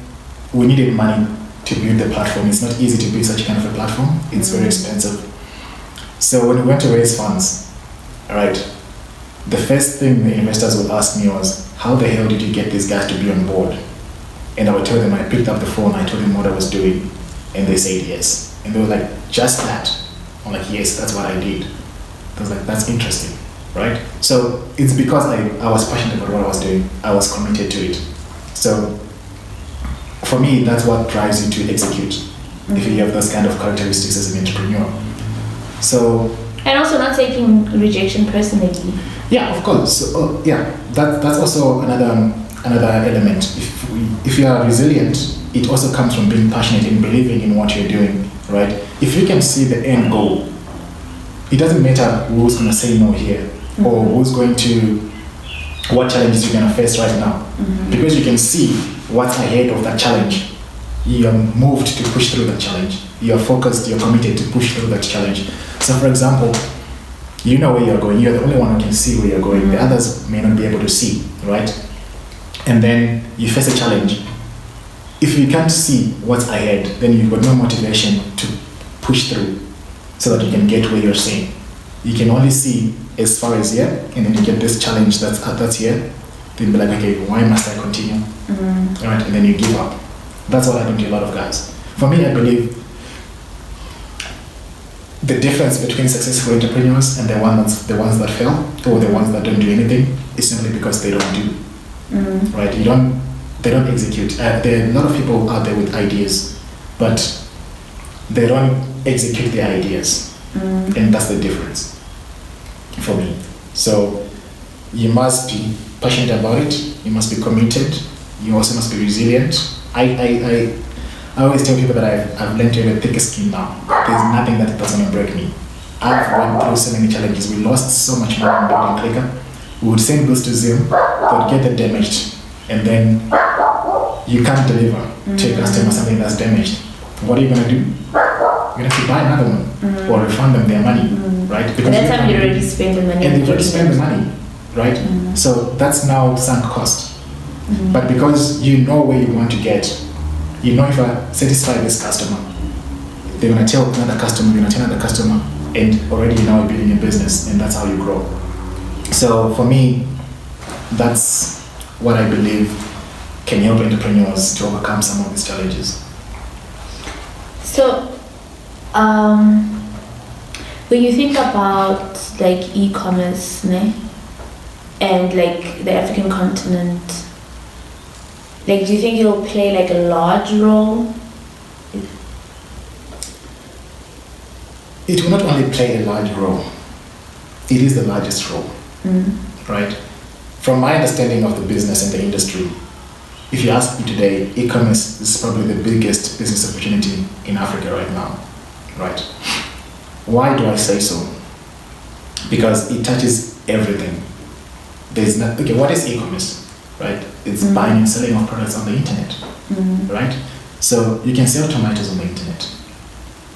we needed money to build the platform. It's not easy to build such kind of a platform. It's very expensive. So when we went to raise funds, right, the first thing the investors would ask me was, how the hell did you get these guys to be on board? And I would tell them, I picked up the phone, I told them what I was doing, and they said yes. And they were like, just that? I'm like, yes, that's what I did. I was like, that's interesting, right? So it's because I was passionate about what I was doing. I was committed to it. So for me, that's what drives you to execute, if you have those kind of characteristics as an entrepreneur. So, and also not taking rejection personally. Yeah, of course. So, that's also another element. If you are resilient, it also comes from being passionate and believing in what you're doing, right? If you can see the end goal, it doesn't matter who's going to say no here, or who's going to, what challenges you're going to face right now, because you can see what's ahead of that challenge. You are moved to push through that challenge. You are focused, you're committed to push through that challenge. So for example, you know where you're going. You're the only one who can see where you're going. The others may not be able to see, right? And then you face a challenge. If you can't see what's ahead, then you've got no motivation to push through so that you can get where you're saying. You can only see as far as here, and then you get this challenge that's here. Then be like, okay, why must I continue? Right? And then you give up. That's what happened to a lot of guys. For me, I believe the difference between successful entrepreneurs and the ones that fail, or the ones that don't do anything, is simply because they don't do. Right? They don't execute. There are a lot of people out there with ideas, but they don't execute the ideas, and that's the difference for me. So you must be passionate about it. You must be committed. You also must be resilient. I always tell people that I've learned to have a thicker skin now. There's nothing that doesn't break me. I've went through so many challenges. We lost so much money on building Cleeka. We would send goods to Zoom, they'd get them damaged, and then you can't deliver to a customer something that's damaged. What are you going to do? You're going to have to buy another one, or refund them their money, right? Because that time you already spent the money. And you've already spent the money, right? So that's now sunk cost. But because you know where you want to get, you know if I satisfy this customer, they're going to tell another customer, and already you know you're building a business, and that's how you grow. So for me, that's what I believe can help entrepreneurs to overcome some of these challenges. So, when you think about like e-commerce, and like the African continent, like do you think it'll play like a large role? It will not only play a large role, it is the largest role, right? From my understanding of the business and the industry, if you ask me today, e-commerce is probably the biggest business opportunity in Africa right now, right? Why do I say so? Because it touches everything. What is e-commerce, right? It's buying and selling of products on the internet, right? So you can sell tomatoes on the internet.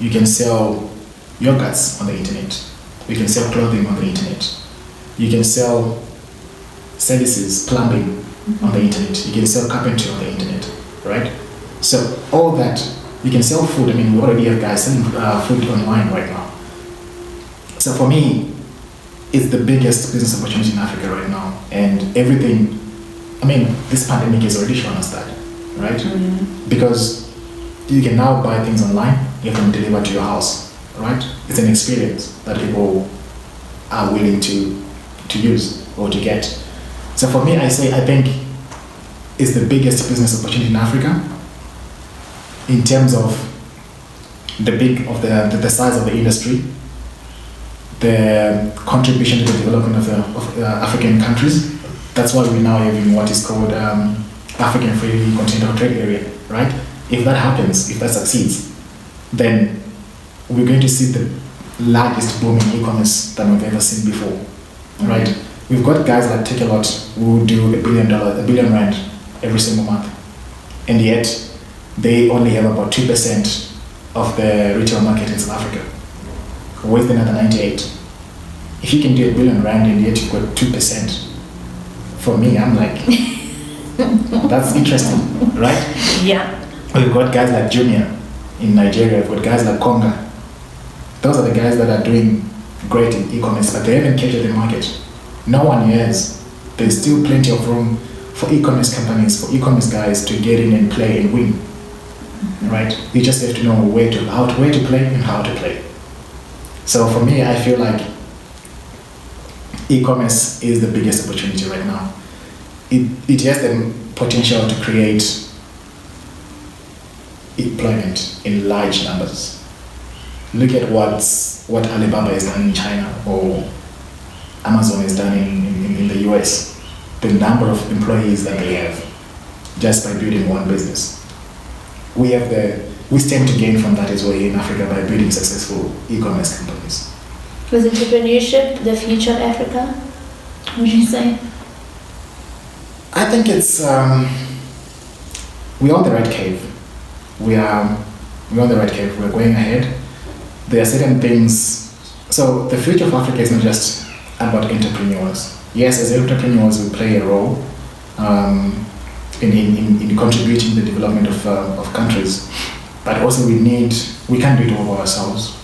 You can sell yogurts on the internet. You can sell clothing on the internet. You can sell services, plumbing on the internet. You can sell carpentry on the internet, right? So all that, you can sell food. I mean, we already have guys selling food online right now. So for me, it's the biggest business opportunity in Africa right now. And everything, I mean, this pandemic has already shown us that, right? Because you can now buy things online, you have them delivered to your house, right? It's an experience that people are willing to use or to get. So for me, I think it's the biggest business opportunity in Africa in terms of the size of the industry, the contribution to the development of African countries. That's why we now have in what is called African Free Continental Trade Area, right? If that happens, if that succeeds, then we're going to see the largest boom in e-commerce than we've ever seen before, right? We've got guys like Take-A-Lot who do $1 billion rand every single month, and yet they only have about 2% of the retail market in South Africa. Where's the other 98? If you can do $1 billion rand and yet you've got 2%, for me, I'm like, that's interesting, right? Yeah. We've got guys like Junior in Nigeria, we've got guys like Konga. Those are the guys that are doing great in e-commerce, but they haven't captured the market. No one has. There's still plenty of room for e-commerce companies, for e-commerce guys to get in and play and win. Right? You just have to know where to play and how to play. So for me, I feel like e-commerce is the biggest opportunity right now. It has the potential to create employment in large numbers. Look at what Alibaba has done in China or Amazon has done in the US. The number of employees that they have just by building one business. We stand to gain from that as well in Africa by building successful e-commerce companies. Was entrepreneurship the future of Africa, would you say? I think it's, we're on the right cave. We're on the right cave. We're going ahead. There are certain things. So the future of Africa is not just about entrepreneurs. Yes, as entrepreneurs, we play a role in contributing to the development of countries. But also we can't do it all by ourselves.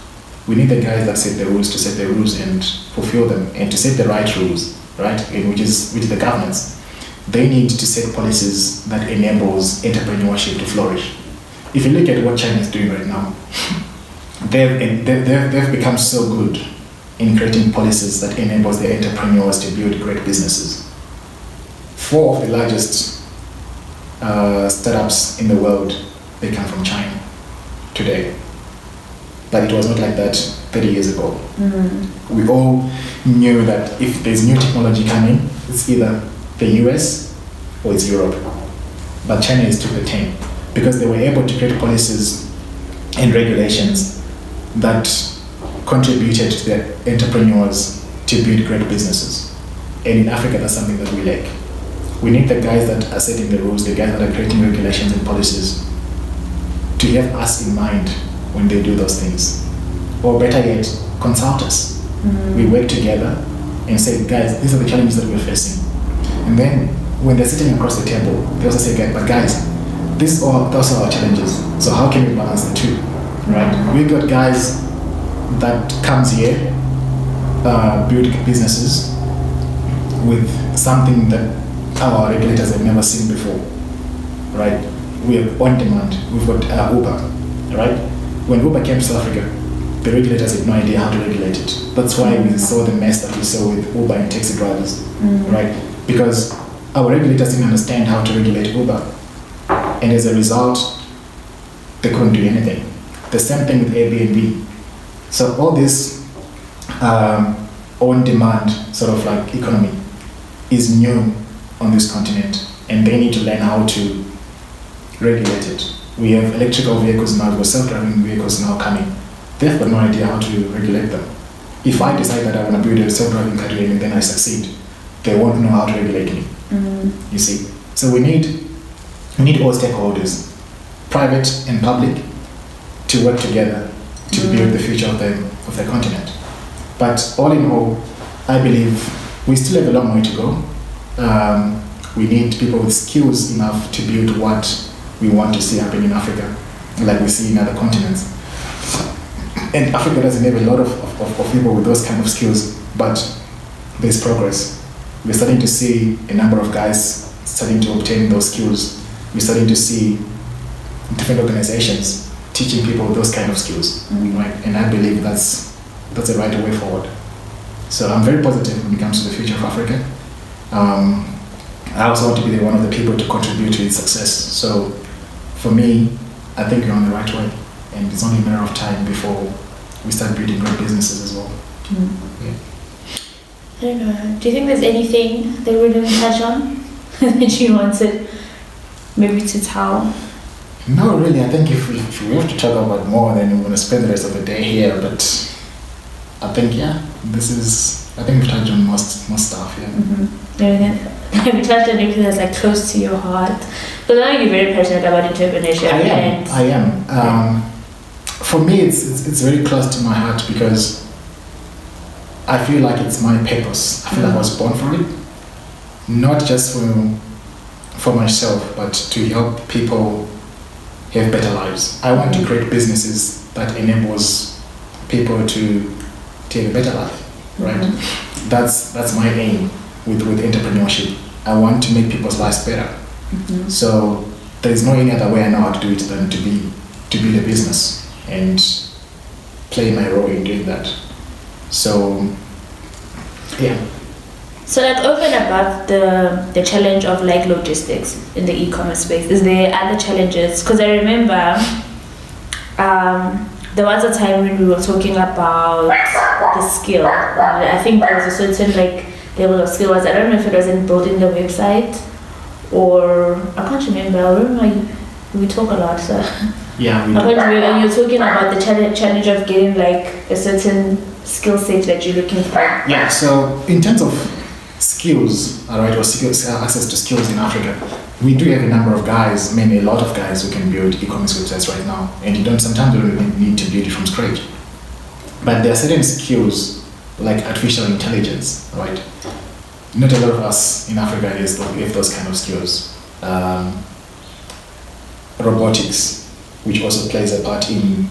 We need the guys that set the rules to set the rules and fulfill them, and to set the right rules, right? Which is the governments. They need to set policies that enables entrepreneurship to flourish. If you look at what China is doing right now, they've become so good in creating policies that enables the entrepreneurs to build great businesses. 4 of the largest startups in the world, they come from China today. But it was not like that 30 years ago. Mm-hmm. We all knew that if there's new technology coming, it's either the US or it's Europe. But China is to the 10 because they were able to create policies and regulations that contributed to the entrepreneurs to build great businesses. And in Africa, that's something that we lack. We need the guys that are setting the rules, the guys that are creating regulations and policies to have us in mind when they do those things. Or better yet, consult us. Mm-hmm. We work together and say, guys, these are the challenges that we're facing. And then when they're sitting across the table, they also say, but guys, those are our challenges. So how can we balance the two, right? We've got guys that comes here, build businesses with something that our regulators have never seen before, right? We have on demand. We've got Uber, right? When Uber came to South Africa, the regulators had no idea how to regulate it. That's why we saw the mess that we saw with Uber and taxi drivers, right? Because our regulators didn't understand how to regulate Uber. And as a result, they couldn't do anything. The same thing with Airbnb. So all this on-demand sort of like economy is new on this continent, and they need to learn how to regulate it. We have electrical vehicles now, we have self-driving vehicles now coming. They've got no idea how to regulate them. If I decide that I want to build a self-driving car and then I succeed, they won't know how to regulate me. Mm-hmm. You see? So we need all stakeholders, private and public, to work together to build the future of the continent. But all in all, I believe we still have a long way to go. We need people with skills enough to build what we want to see happen in Africa, like we see in other continents. And Africa doesn't have a lot of people with those kind of skills, but there's progress. We're starting to see a number of guys starting to obtain those skills. We're starting to see different organizations teaching people those kind of skills, right? And I believe that's the right way forward. So I'm very positive when it comes to the future of Africa. I also want to be one of the people to contribute to its success. So for me, I think we're on the right way, and it's only a matter of time before we start building great businesses as well. Yeah. I don't know. Do you think there's anything that we didn't touch on that you wanted maybe to tell? No, really. I think if we have to talk about more, then we're going to spend the rest of the day here. But I think, I think we've touched on most stuff, yeah. Mm-hmm. Have you touched on anything that's like close to your heart? Because I know you're very passionate about entrepreneurship. I am. For me, it's very close to my heart because I feel like it's my purpose. I feel like I was born for it. not just for myself, but to help people have better lives. I want to create businesses that enables people to have a better life, right? That's my aim with entrepreneurship. I want to make people's lives better. So there is no any other way I know how to do it than to build a business and play my role in doing that. So yeah. So like over and above the challenge of like logistics in the e-commerce space, is there other challenges? Because I remember there was a time when we were talking about the skill. I think there was a certain like level of skill. I don't know if it was in building the website or I can't remember. I remember we talk a lot, so yeah. I can't remember. You're talking about the challenge of getting like a certain skill set that you're looking for. Yeah. So in terms of skills, all right, or skills, access to skills in Africa, we do have a number of guys, maybe a lot of guys who can build e-commerce websites right now, and sometimes you don't need to build it from scratch. But there are certain skills like artificial intelligence, right? Not a lot of us in Africa have those kind of skills. Robotics, which also plays a part in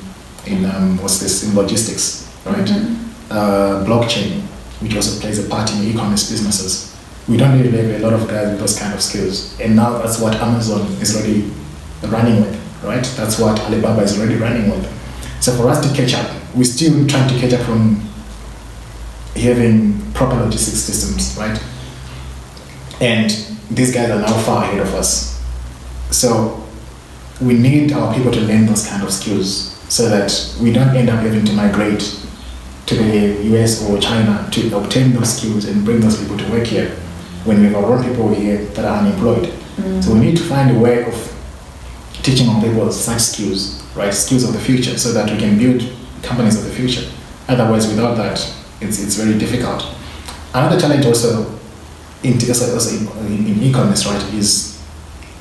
logistics, right? Blockchain, which also plays a part in e-commerce businesses. We don't really have a lot of guys with those kind of skills. And now that's what Amazon is already running with, right? That's what Alibaba is already running with. So for us to catch up, we're still trying to catch up from having proper logistics systems, right? And these guys are now far ahead of us. So we need our people to learn those kind of skills so that we don't end up having to migrate to the US or China to obtain those skills and bring those people to work here when we have our own people here that are unemployed. So we need to find a way of teaching our people such skills, right? Skills of the future, so that we can build companies of the future. Otherwise, without that, it's very difficult. Another challenge also in e-commerce, right, is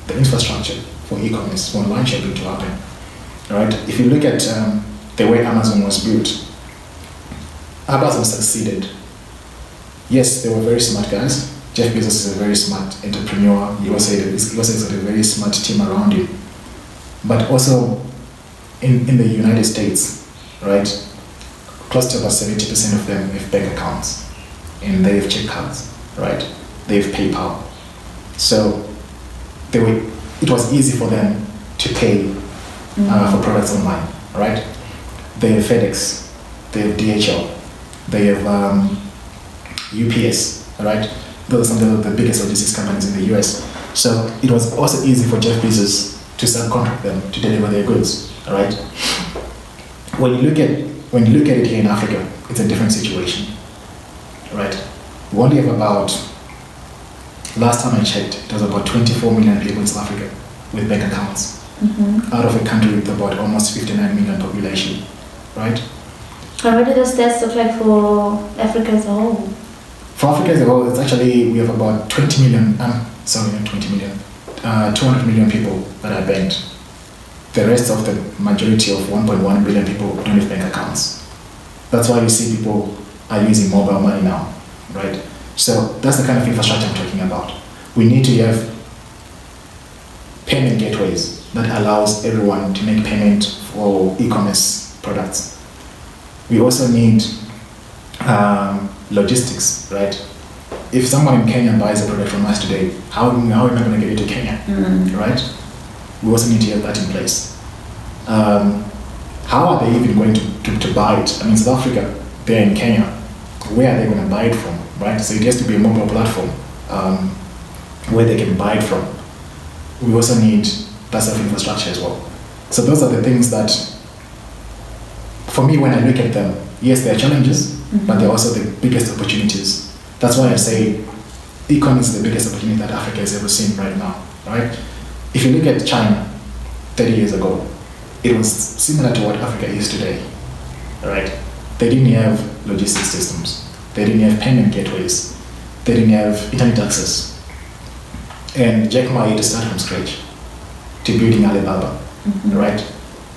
the infrastructure for e-commerce, for online shopping to happen, right? If you look at the way Amazon was built, Amazon succeeded. Yes, they were very smart guys. Jeff Bezos is a very smart entrepreneur. He also has a very smart team around him. But also in the United States, right, close to about 70% of them have bank accounts and they have check cards, right? They have PayPal. So it was easy for them to pay for products online, right? They have FedEx, they have DHL, they have UPS, right? Those are some of the biggest logistics companies in the US. So it was also easy for Jeff Bezos to subcontract them to deliver their goods, right? When you look at it here in Africa, it's a different situation, right? We only have about, last time I checked, it was about 24 million people in South Africa with bank accounts, out of a country with about almost 59 million population, right? And what do the stats look like for Africa as a whole? For Africa as a whole, it's actually, we have about 200 million people that are banked. The rest of the majority of 1.1 billion people don't have bank accounts. That's why you see people are using mobile money now, right? So that's the kind of infrastructure I'm talking about. We need to have payment gateways that allows everyone to make payment for e-commerce products. We also need logistics, right? If someone in Kenya buys a product from us today, how am I going to get it to Kenya, right? We also need to have that in place. How are they even going to buy it? I mean, South Africa, they're in Kenya. Where are they going to buy it from, right? So it has to be a mobile platform where they can buy it from. We also need that sort of infrastructure as well. So those are the things that, for me, when I look at them, yes, there are challenges, but they're also the biggest opportunities. That's why I say e-commerce is the biggest opportunity that Africa has ever seen right now, right? If you look at China 30 years ago, it was similar to what Africa is today, right? They didn't have logistics systems. They didn't have payment gateways. They didn't have internet access. And Jack Ma had to start from scratch to building Alibaba, right?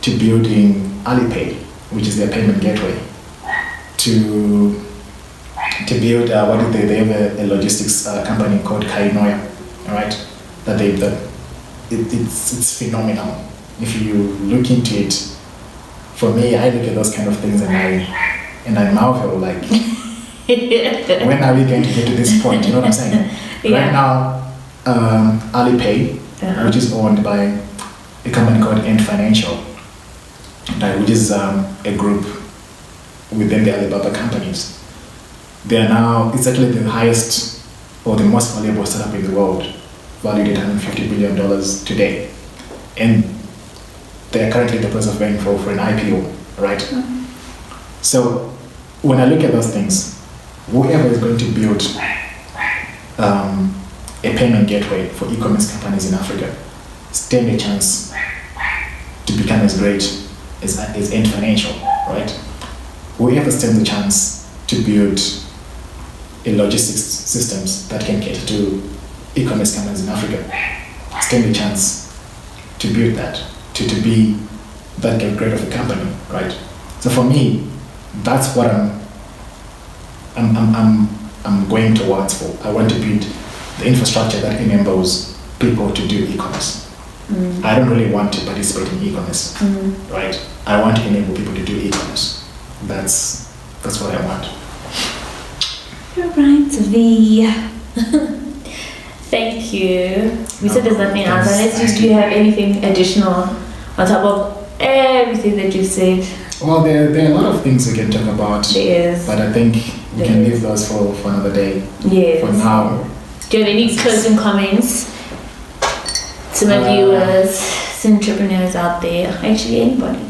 To building Alipay, which is their payment gateway, to to build what did they have a logistics company called Kainoya, all right? It's phenomenal. If you look into it, for me, I look at those kind of things and I marvel, like, when are we going to get to this point? You know what I'm saying? Yeah. Right now, Alipay, which is owned by a company called Ant Financial, right, which is a group within the Alibaba companies. They are now, it's actually the highest or the most valuable startup in the world, valued at $150 billion today. And they are currently in the process of going for an IPO, right? So when I look at those things, whoever is going to build a payment gateway for e-commerce companies in Africa stand a chance to become as great as Ant Financial, right? Whoever stands a chance to build a logistics systems that can cater to e-commerce companies in Africa stand a chance to build that, to be that great of a company, right? So for me, that's what I'm going towards for. I want to build the infrastructure that enables people to do e-commerce. I don't really want to participate in e-commerce, right? I want to enable people to do e-commerce. That's what I want. All right, V. Thank you. We said there's nothing else. Unless do you have anything additional on top of everything that you said? Well, there are a lot of things we can talk about. Yes. But I think we can leave those for another day. Yes. For now. Do you have any closing comments to my viewers, to entrepreneurs out there? Actually, anybody.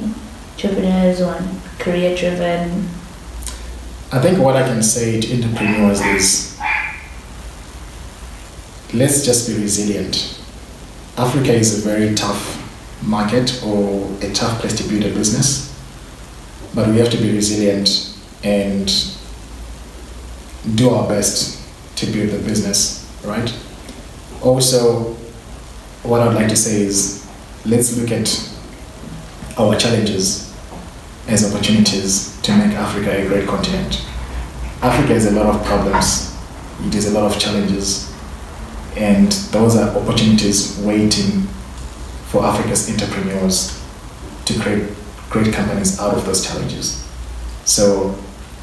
Entrepreneurs or career-driven. I think what I can say to entrepreneurs is, let's just be resilient. Africa is a very tough market or a tough place to build a business, but we have to be resilient and do our best to build the business, right? Also, what I'd like to say is, let's look at our challenges as opportunities to make Africa a great continent. Africa has a lot of problems, it has a lot of challenges, and those are opportunities waiting for Africa's entrepreneurs to create great companies out of those challenges. So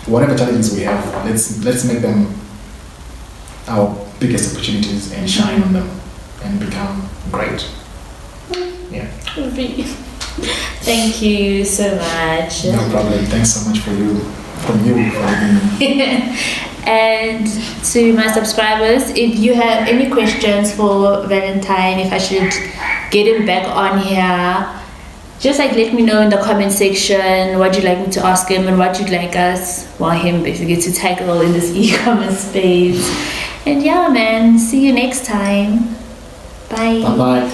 whatever challenges we have, let's make them our biggest opportunities and shine on them and become great. Yeah. Thank you so much. No problem. Thanks so much for having me. And to my subscribers, if you have any questions for Valentine, if I should get him back on here, just like let me know in the comment section what you'd like me to ask him and what you'd like him basically to tackle in this e-commerce space. And yeah, man, see you next time. Bye. Bye-bye.